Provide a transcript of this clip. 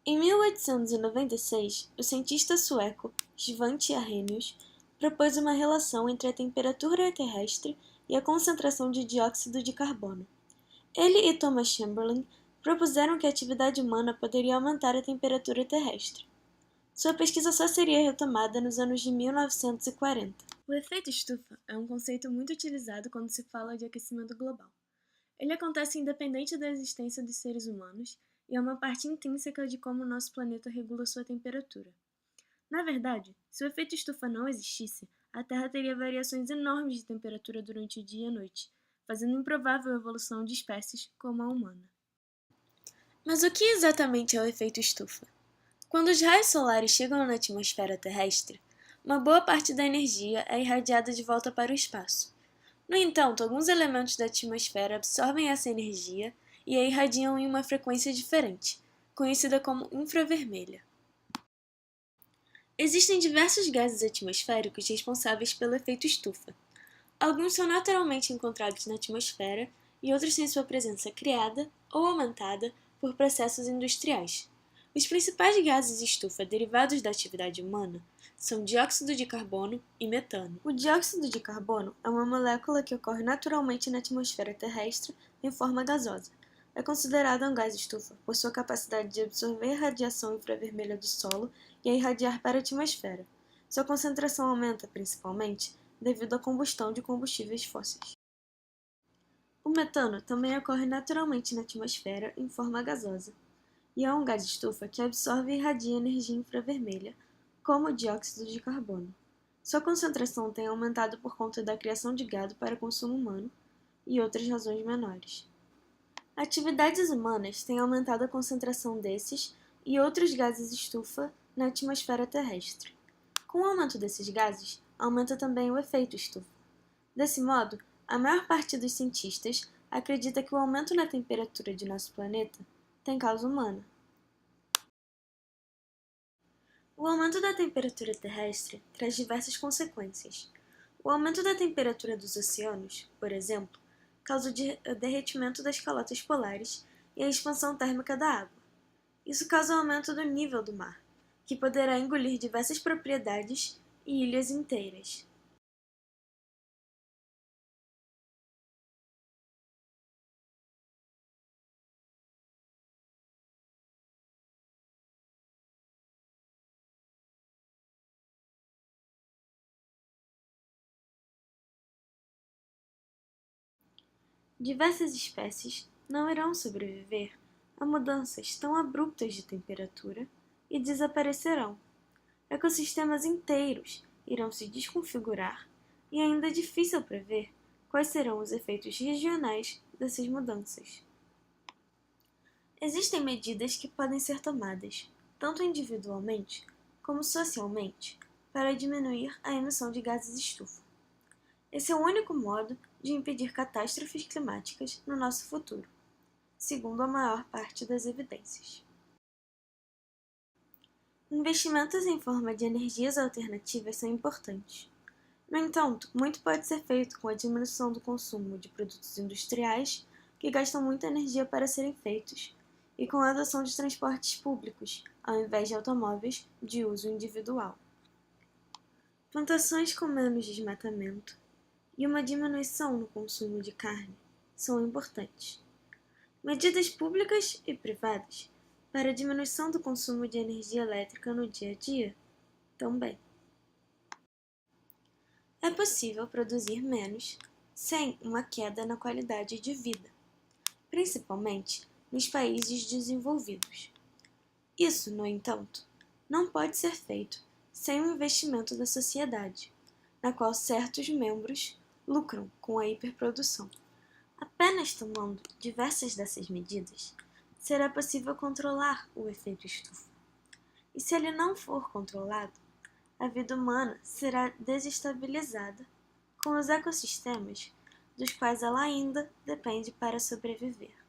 Em 1896, o cientista sueco Svante Arrhenius propôs uma relação entre a temperatura terrestre e a concentração de dióxido de carbono. Ele e Thomas Chamberlain propuseram que a atividade humana poderia aumentar a temperatura terrestre. Sua pesquisa só seria retomada nos anos de 1940. O efeito estufa é um conceito muito utilizado quando se fala de aquecimento global. Ele acontece independente da existência dos seres humanos e é uma parte intrínseca de como o nosso planeta regula sua temperatura. Na verdade, se o efeito estufa não existisse, a Terra teria variações enormes de temperatura durante o dia e a noite, fazendo improvável a evolução de espécies como a humana. Mas o que exatamente é o efeito estufa? Quando os raios solares chegam na atmosfera terrestre, uma boa parte da energia é irradiada de volta para o espaço. No entanto, alguns elementos da atmosfera absorvem essa energia e a irradiam em uma frequência diferente, conhecida como infravermelha. Existem diversos gases atmosféricos responsáveis pelo efeito estufa. Alguns são naturalmente encontrados na atmosfera e outros têm sua presença criada ou aumentada por processos industriais. Os principais gases estufa derivados da atividade humana são dióxido de carbono e metano. O dióxido de carbono é uma molécula que ocorre naturalmente na atmosfera terrestre em forma gasosa. É considerado um gás estufa por sua capacidade de absorver radiação infravermelha do solo e a irradiar para a atmosfera. Sua concentração aumenta, principalmente, devido à combustão de combustíveis fósseis. O metano também ocorre naturalmente na atmosfera em forma gasosa, e é um gás estufa que absorve e irradia energia infravermelha, como o dióxido de carbono. Sua concentração tem aumentado por conta da criação de gado para consumo humano e outras razões menores. Atividades humanas têm aumentado a concentração desses e outros gases estufa na atmosfera terrestre. Com o aumento desses gases, aumenta também o efeito estufa. Desse modo, a maior parte dos cientistas acredita que o aumento na temperatura de nosso planeta tem causa humana. O aumento da temperatura terrestre traz diversas consequências. O aumento da temperatura dos oceanos, por exemplo, causa o derretimento das calotas polares e a expansão térmica da água. Isso causa o aumento do nível do mar, que poderá engolir diversas propriedades e ilhas inteiras. Diversas espécies não irão sobreviver a mudanças tão abruptas de temperatura e desaparecerão. Ecossistemas inteiros irão se desconfigurar e ainda é difícil prever quais serão os efeitos regionais dessas mudanças. Existem medidas que podem ser tomadas, tanto individualmente como socialmente, para diminuir a emissão de gases estufa. Esse é o único modo de impedir catástrofes climáticas no nosso futuro, segundo a maior parte das evidências. Investimentos em forma de energias alternativas são importantes. No entanto, muito pode ser feito com a diminuição do consumo de produtos industriais que gastam muita energia para serem feitos, e com a adoção de transportes públicos, ao invés de automóveis de uso individual. Plantações com menos desmatamento e uma diminuição no consumo de carne são importantes. Medidas públicas e privadas para a diminuição do consumo de energia elétrica no dia a dia também. É possível produzir menos sem uma queda na qualidade de vida, principalmente nos países desenvolvidos. Isso, no entanto, não pode ser feito sem o investimento da sociedade, na qual certos membros lucram com a hiperprodução. Apenas tomando diversas dessas medidas, será possível controlar o efeito estufa. E se ele não for controlado, a vida humana será desestabilizada com os ecossistemas dos quais ela ainda depende para sobreviver.